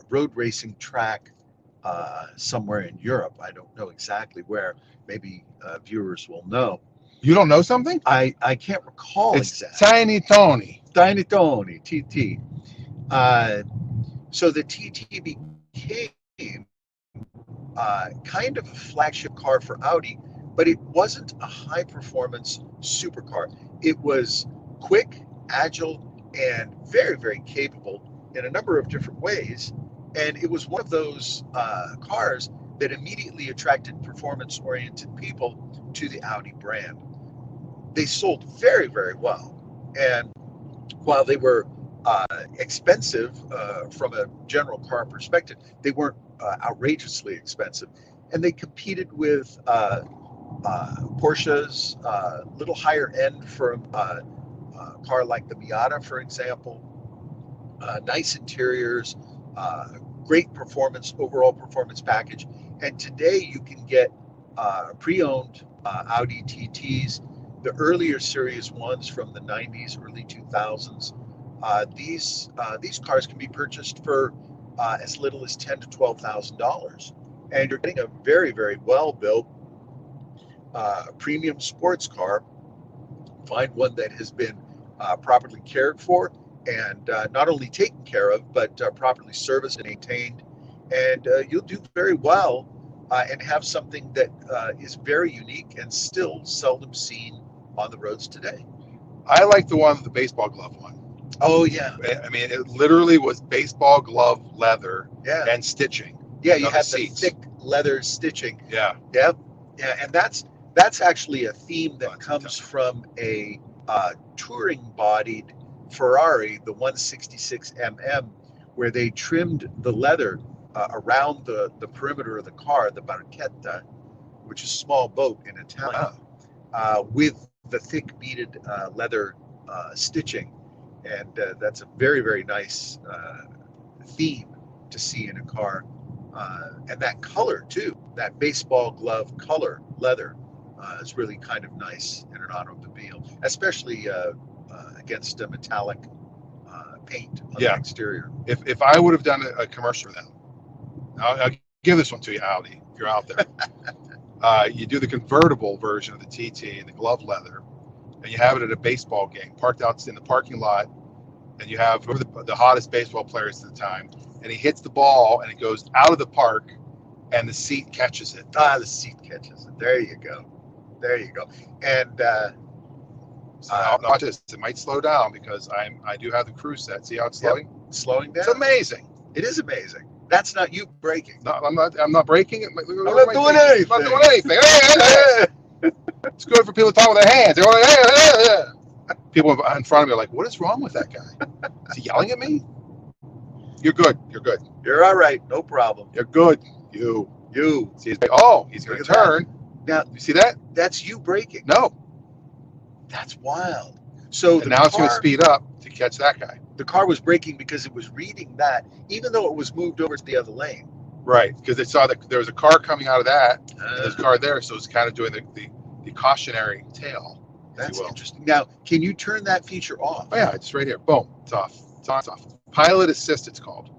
road racing track somewhere in Europe. I don't know exactly where. Maybe viewers will know. You don't know something? I can't recall it's exactly. Tiny Tony. Tiny Tony, TT. So the TT became kind of a flagship car for Audi, but it wasn't a high-performance supercar. It was quick, agile, and very, very capable in a number of different ways. And it was one of those cars that immediately attracted performance-oriented people to the Audi brand. They sold very, very well. And while they were expensive from a general car perspective, they weren't outrageously expensive. And they competed with Porsches, a little higher end from a car like the Miata, for example. Nice interiors, great performance, overall performance package. And today you can get pre-owned Audi TTs, the earlier series ones from the 90s, early 2000s. These cars can be purchased for as little as $10,000 to $12,000, and you're getting a very, very well built premium sports car. Find one that has been properly cared for and not only taken care of, but properly serviced and maintained, and you'll do very well and have something that is very unique and still seldom seen on the roads today. I like the one, the baseball glove one. Oh yeah. I mean, it literally was baseball glove leather and stitching. Yeah, you had the thick leather stitching. Yeah. Yep. Yeah, and that's actually a theme that comes from a touring-bodied Ferrari, the 166 MM, where they trimmed the leather around the perimeter of the car, the barchetta, which is a small boat in Italian, with the thick beaded leather stitching. And that's a very, very nice theme to see in a car. And that color, too, that baseball glove color leather is really kind of nice in an automobile, especially against a metallic paint on the exterior. If I would have done a commercial for them, I'll give this one to you, Audi, if you're out there. You do the convertible version of the TT and the glove leather, and you have it at a baseball game, parked out in the parking lot, and you have the hottest baseball players at the time, and he hits the ball, and it goes out of the park, and the seat catches it. The seat catches it. There you go. There you go. And watch this. It might slow down because I do have the cruise set. See how it's slowing? Slowing down. It's amazing. It is amazing. That's not you braking. No, I'm not braking. I'm not doing anything. I'm not doing anything. It's good for people to talk with their hands. They're like, hey. People in front of me are like, what is wrong with that guy? Is he yelling at me? You're good. You're good. You're all right. No problem. You're good. You. See, he's going to turn. Now, you see that? That's you braking. No. That's wild. So now it's going to speed up to catch that guy. The car was braking because it was reading that, even though it was moved over to the other lane. Right, because it saw that there was a car coming out of that, and there's a car there, so it's kind of doing the cautionary tail. That's interesting. Now, can you turn that feature off? Oh yeah, it's right here. Boom, it's off. It's off. Pilot assist, it's called.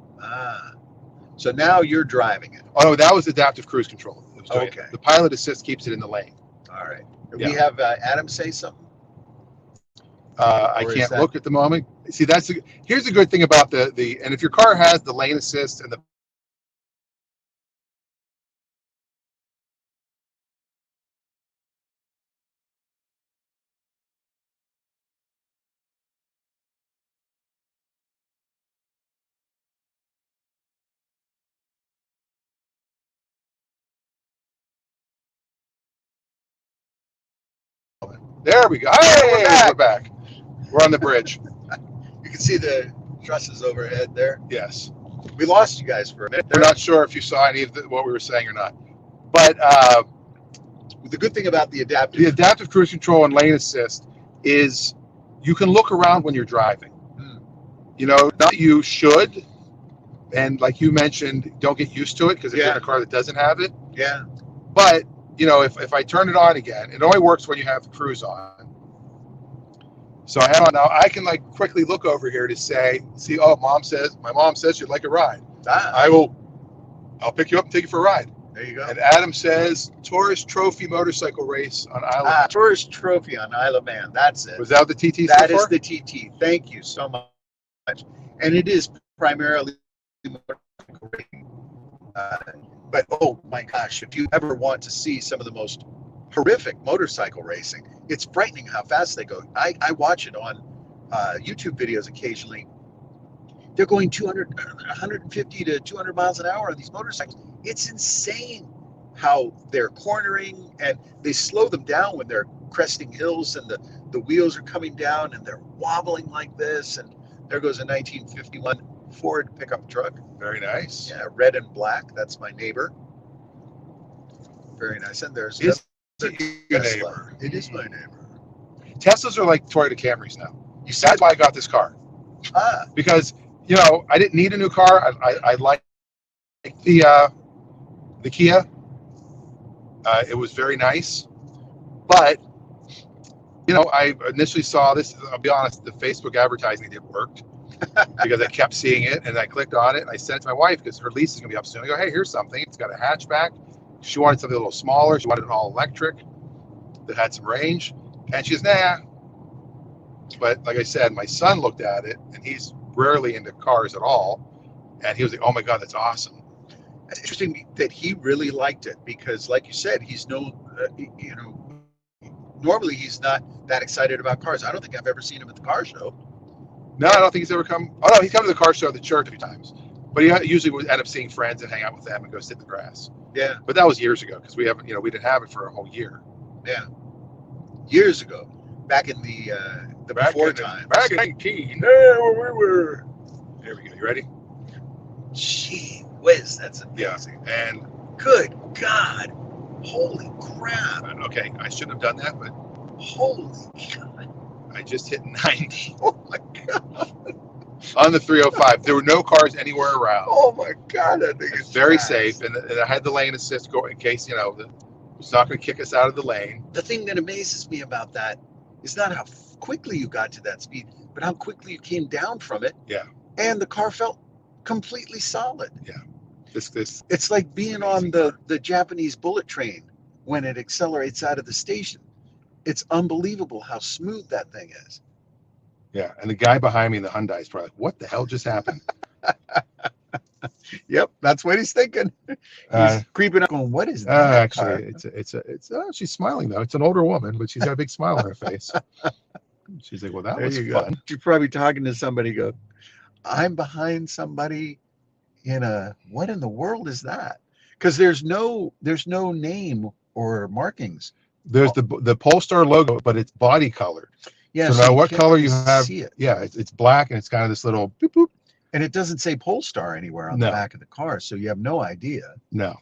So now you're driving it. Oh no, that was adaptive cruise control. It was doing it. The pilot assist keeps it in the lane. All right. We have Adam say something. I can't look at the moment. See, here's a good thing about and if your car has the lane assist and the there we go. Hey, we're back. We're on the bridge. You can see the trusses overhead there. Yes. We lost you guys for a minute. We're not sure if you saw any of what we were saying or not. But the good thing about the adaptive cruise control and lane assist is you can look around when you're driving. You know, not you should. And like you mentioned, don't get used to it because if you're in a car that doesn't have it. Yeah. But, you know, if I turn it on again, it only works when you have the cruise on. So I have on now. I can like quickly look over here to see. Oh, my mom says you'd like a ride. I'll pick you up and take you for a ride. There you go. And Adam says Tourist Trophy motorcycle race on Isle of Man. Tourist Trophy on Isle of Man. That's it. Was that the TT? That is the TT. Thank you so much. And it is primarily motorcycle racing. But oh my gosh, if you ever want to see some of the most horrific motorcycle racing, it's frightening how fast they go. I watch it on YouTube videos occasionally. They're going 150 to 200 miles an hour on these motorcycles. It's insane how they're cornering, and they slow them down when they're cresting hills and the wheels are coming down and they're wobbling like this. And there goes a 1951 Ford pickup truck. Very nice. Yeah, red and black. That's my neighbor. Very nice. And there's Is another your Tesla. neighbor? It is my neighbor. Teslas are like Toyota Camrys now. You said that's why I got this car. Because, you know, I didn't need a new car. I like the Kia. It was very nice. But, you know, I initially saw this. I'll be honest, the Facebook advertising did worked because I kept seeing it, and I clicked on it, and I sent it to my wife because her lease is going to be up soon. I go, hey, here's something. It's got a hatchback. She wanted something a little smaller. She wanted an all electric that had some range. And she's, nah. But like I said, my son looked at it, and he's rarely into cars at all. And he was like, oh my God, that's awesome. It's interesting that he really liked it because, like you said, he's normally he's not that excited about cars. I don't think I've ever seen him at the car show. No, I don't think he's ever come. Oh no, he's come to the car show at the church a few times. But he usually would end up seeing friends and hang out with them and go sit in the grass. Yeah. But that was years ago because we didn't have it for a whole year. Yeah. Years ago, back in the before times. Back in 19. Yeah, we were. Here we go. You ready? Gee whiz, that's amazing. Yeah. And good God, holy crap. Okay, I shouldn't have done that, but holy God. I just hit 90. Oh my God. On the 305. There were no cars anywhere around. Oh my God, that thing is very fast. safe, and I had the lane assist go in case, it's not going to kick us out of the lane. The thing that amazes me about that is not how quickly you got to that speed, but how quickly you came down from it. Yeah. And the car felt completely solid. Yeah. It's like being on the Japanese bullet train when it accelerates out of the station. It's unbelievable how smooth that thing is. Yeah, and the guy behind me in the Hyundai is probably like, what the hell just happened? Yep, that's what he's thinking. He's creeping up going, what is that? Actually, she's smiling though. It's an older woman, but she's got a big smile on her face. She's like, well, that was fun. She's probably talking to somebody, go, I'm behind somebody what in the world is that? Because there's no name or markings. There's the Polestar logo, but it's body colored. Yeah, so no matter what color you have, see it. Yeah, it's black, and it's kind of this little boop boop. And it doesn't say Polestar anywhere on the back of the car, so you have no idea. No.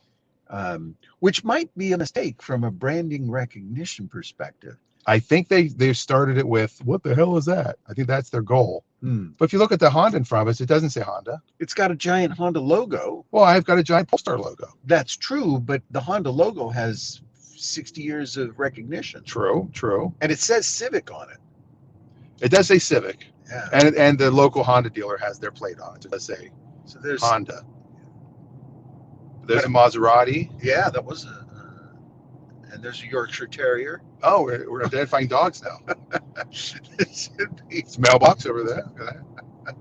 Which might be a mistake from a branding recognition perspective. I think they started it with, what the hell is that? I think that's their goal. But if you look at the Honda in front of us, it doesn't say Honda. It's got a giant Honda logo. Well, I've got a giant Polestar logo. That's true, but the Honda logo has 60 years of recognition. True. And it says Civic on it. It does say Civic. Yeah. And the local Honda dealer has their plate on it. It does say there's Honda. There's a Maserati. Yeah, that was and there's a Yorkshire Terrier. Oh, we're identifying dogs now. It's a mailbox over there. Look at that.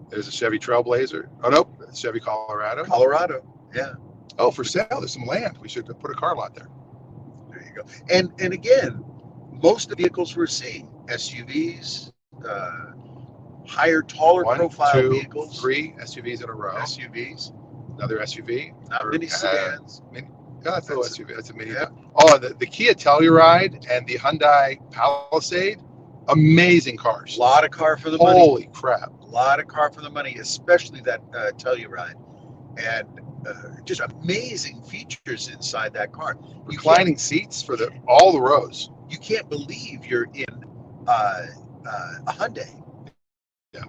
There's a Chevy Trailblazer. Oh, no, it's Chevy Colorado. Colorado, yeah. Oh, for sale. There's some land. We should put a car lot there. There you go. And again, most of the vehicles we're seeing, SUVs, higher, taller profile vehicles. 3 SUVs in a row. SUVs. Another SUV. Not mini sedans. That's a little SUV. That's a mini. Yeah. Oh, the Kia Telluride and the Hyundai Palisade, amazing cars. A lot of car for the money. Holy crap. A lot of car for the money, especially that Telluride. And just amazing features inside that car. Reclining seats for all the rows. You can't believe you're in a Hyundai. Yeah.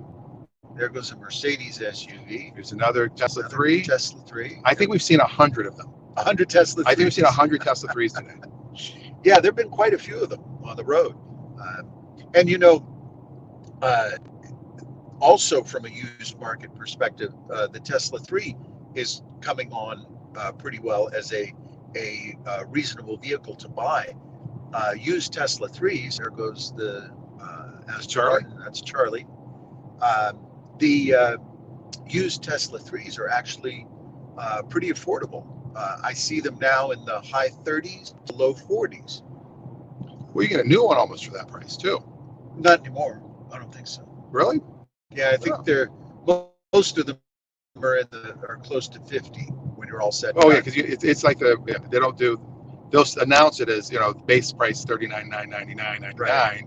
There goes a Mercedes SUV. There's another Tesla 3. Tesla 3. I think we've seen 100 of them. 100 Tesla 3s. I think we've seen 100 Tesla 3s today. Yeah, there have been quite a few of them on the road. And also from a used market perspective, the Tesla 3 is coming on pretty well as a reasonable vehicle to buy. Used Tesla 3s, there goes that's Charlie. That's Charlie. The used Tesla 3s are actually pretty affordable. I see them now in the high 30s to low 40s. Well, you get a new one almost for that price too. Not anymore. I don't think so. Really? Yeah, I think most of them are close to 50 when you're all set. Oh yeah, because it's like they don't do. They'll announce it as base price $39,999.99, Right.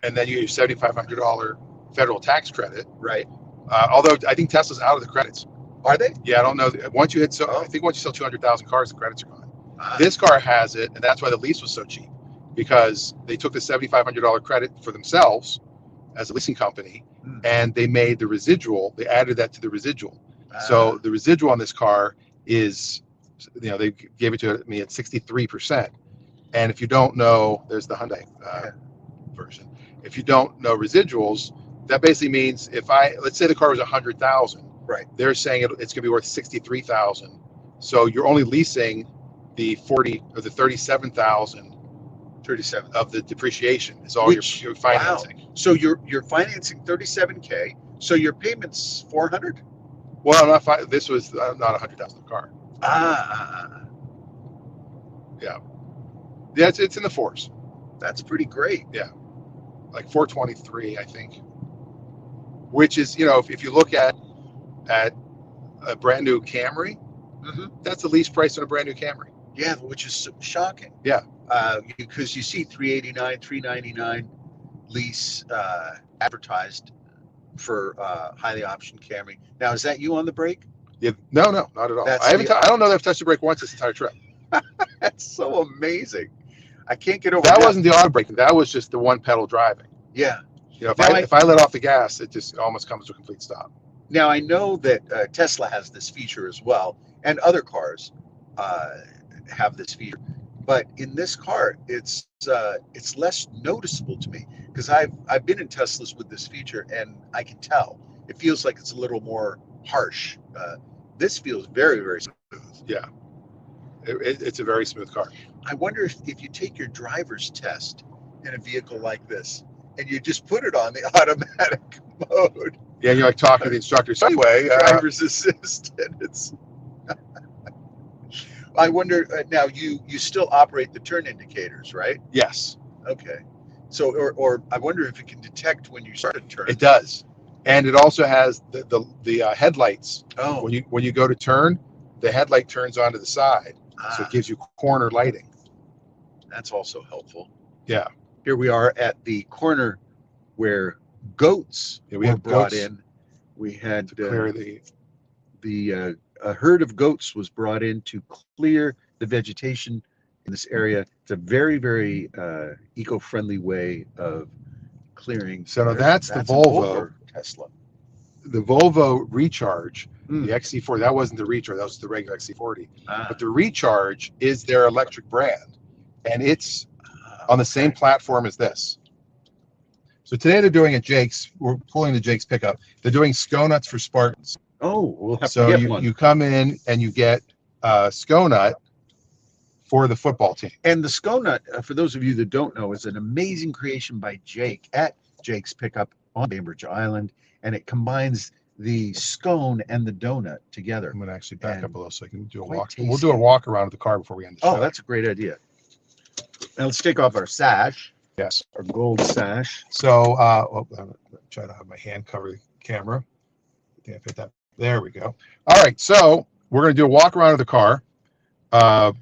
and then you get your $7,500 federal tax credit. Right. Although I think Tesla's out of the credits. Are they? Yeah, I don't know. Once you hit I think once you sell 200,000 cars, the credits are gone. Ah. This car has it, and that's why the lease was so cheap, because they took the $7,500 credit for themselves as a leasing company, and they made the residual. They added that to the residual. So the residual on this car is, they gave it to me at 63%. And if you don't know, there's the Hyundai version. If you don't know residuals, that basically means let's say the car was 100,000. Right. They're saying it's going to be worth 63,000. So you're only leasing the 40 or the 37,000 of the depreciation is all you're financing. Wow. So you're financing 37K. So your payment's 400. Well, this was not a $100,000 car. Yeah. Yeah, it's in the fours. That's pretty great. Yeah, like 423, I think. Which is, if you look at a brand new Camry, that's the lease price on a brand new Camry. Yeah, which is shocking. Yeah. Because you see 389, 399 lease advertised for highly optioned Camry. Now, is that you on the brake? Yeah. No, not at all. I don't know that I've touched the brake once this entire trip. That's so amazing. I can't get over that. That wasn't the auto braking. That was just the one pedal driving. Yeah. If I let off the gas, it just almost comes to a complete stop. Now, I know that Tesla has this feature as well, and other cars have this feature. But in this car, it's less noticeable to me, because I've been in Teslas with this feature, and I can tell it feels like it's a little more harsh. This feels very, very smooth. Yeah, it's a very smooth car. I wonder if you take your driver's test in a vehicle like this, and you just put it on the automatic mode. Yeah, you're like talking to the instructor. So anyway, driver's assist, and it's. I wonder now. You still operate the turn indicators, right? Yes. Okay. So, or I wonder if it can detect when you start a turn. It does, and it also has the headlights. Oh. When you go to turn, the headlight turns onto the side, so it gives you corner lighting. That's also helpful. Yeah. Here we are at the corner where goats were brought in. We had to clear a herd of goats was brought in to clear the vegetation in this area. It's a very, very eco-friendly way of clearing. So that's the Volvo Tesla. The Volvo Recharge, the XC40. That wasn't the Recharge. That was the regular XC40. But the Recharge is their electric brand, and it's on the same platform as this. So today they're doing at Jake's. We're pulling the Jake's pickup. They're doing Sconut for Spartans. Oh, we'll have to get one. You come in and you get Sconut for the football team. And the Sconut, for those of you that don't know, is an amazing creation by Jake at Jake's Pickup on Bainbridge Island, and it combines the scone and the donut together. I'm going to actually back up a little so I can do a walk. Tasty. We'll do a walk around the car before we end the show. Oh, that's a great idea. Now let's take off our sash. Yes. Our gold sash. So, I'm trying to have my hand cover the camera. I think I fit that. There we go. All right. So we're going to do a walk around of the car. And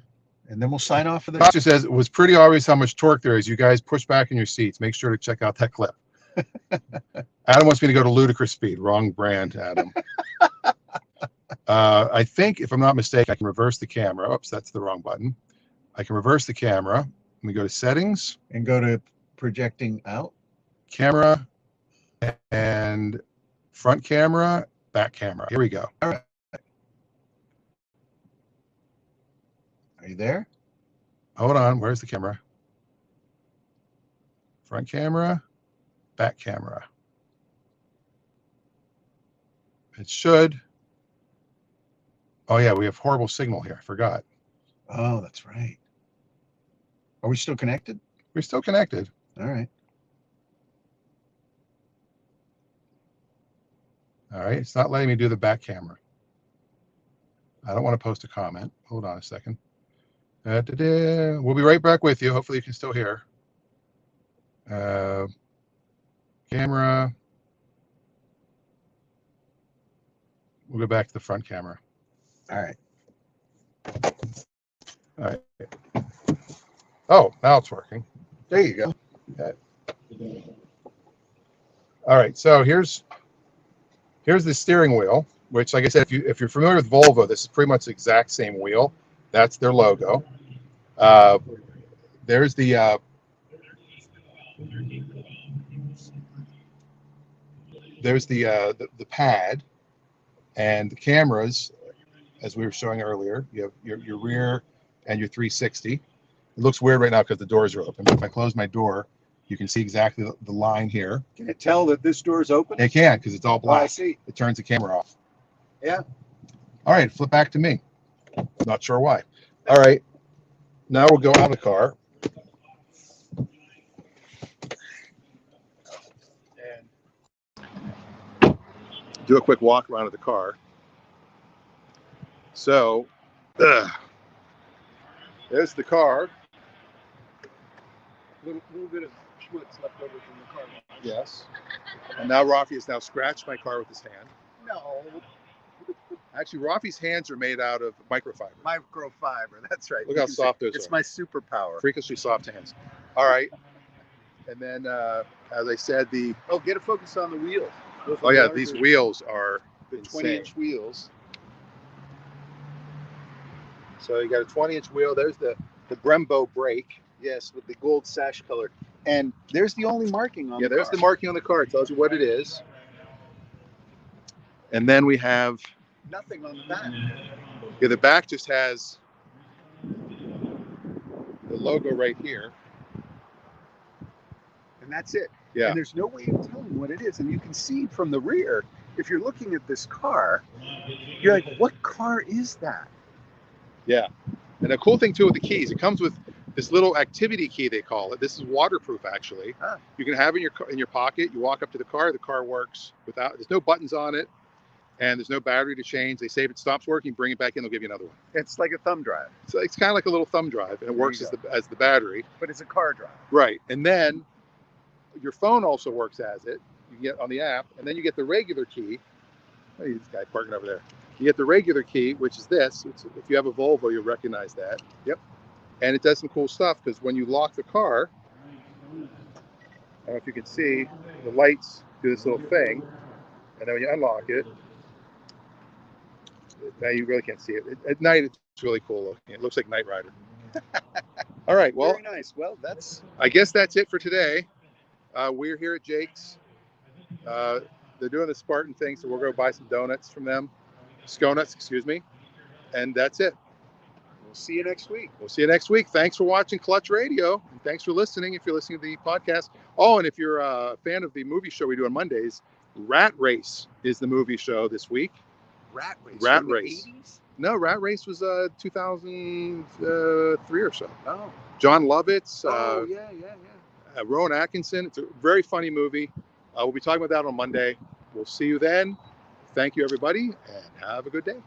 then we'll sign off for the. Pastor says it was pretty obvious how much torque there is. You guys push back in your seats. Make sure to check out that clip. Adam wants me to go to ludicrous speed. Wrong brand, Adam. I think, if I'm not mistaken, I can reverse the camera. Oops, that's the wrong button. I can reverse the camera. Let me go to settings and go to projecting out. Camera and front camera, back camera. Here we go. All right. Are you there? Hold on. Where's the camera? Front camera, back camera. It should. Oh, yeah. We have horrible signal here. I forgot. Oh, that's right. Are we still connected? We're still connected. All right. All right. It's not letting me do the back camera. I don't want to post a comment. Hold on a second. We'll be right back with you. Hopefully you can still hear. Camera. We'll go back to the front camera. All right. All right. Oh, now it's working. There you go. Okay. All right. So here's the steering wheel, which, like I said, if you're familiar with Volvo, this is pretty much the exact same wheel. That's their logo. There's the pad and the cameras, as we were showing earlier. You have your rear and your 360. It looks weird right now because the doors are open, but if I close my door, you can see exactly the line here. Can it tell that this door is open? It can, because it's all black. Oh, I see. It turns the camera off. Yeah. All right, flip back to me. Not sure why. All right, now we'll go out of the car. And do a quick walk around of the car. So, there's the car. Little bit of schmutz left over from the car. Yes. And now Raffi has now scratched my car with his hand. No. Actually, Raffi's hands are made out of microfiber. Microfiber, that's right. Look how soft those are. It's my superpower. Freakishly soft hands. All right. And then, as I said, Oh, get a focus on the wheels. Oh yeah, these wheels are the insane. 20-inch wheels. So you got a 20-inch wheel. There's the Brembo brake. Yes, with the gold sash color. And there's the only marking on the car. Yeah, there's the marking on the car. It tells you what it is. And then we have nothing on the back. Yeah, the back just has the logo right here. And that's it. Yeah. And there's no way of telling what it is. And you can see from the rear, if you're looking at this car, you're like, what car is that? Yeah. And the cool thing too with the keys, it comes with this little activity key, they call it. This is waterproof, actually. Huh. You can have it in your pocket. You walk up to the car works without. There's no buttons on it, and there's no battery to change. They say if it stops working, bring it back in. They'll give you another one. It's like a thumb drive. So it's kind of like a little thumb drive, and it works as the battery. But it's a car drive. Right. And then your phone also works as it. You get on the app, and then you get the regular key. Oh, this guy parking over there. You get the regular key, which is this. If you have a Volvo, you'll recognize that. Yep. And it does some cool stuff because when you lock the car, I don't know if you can see, the lights do this little thing. And then when you unlock it, now you really can't see it. At night, it's really cool looking. It looks like Knight Rider. All right. Well, very nice. Well, I guess that's it for today. We're here at Jake's. They're doing the Spartan thing, so we'll go buy some donuts from them. Sconuts, excuse me. And that's it. We'll see you next week. We'll see you next week. Thanks for watching Clutch Radio. And thanks for listening if you're listening to the podcast. Oh, and if you're a fan of the movie show we do on Mondays, Rat Race is the movie show this week. Rat Race? Rat From the Race. 80s? No, Rat Race was 2003 or so. Oh. John Lovitz. Yeah. Rowan Atkinson. It's a very funny movie. We'll be talking about that on Monday. We'll see you then. Thank you, everybody, and have a good day.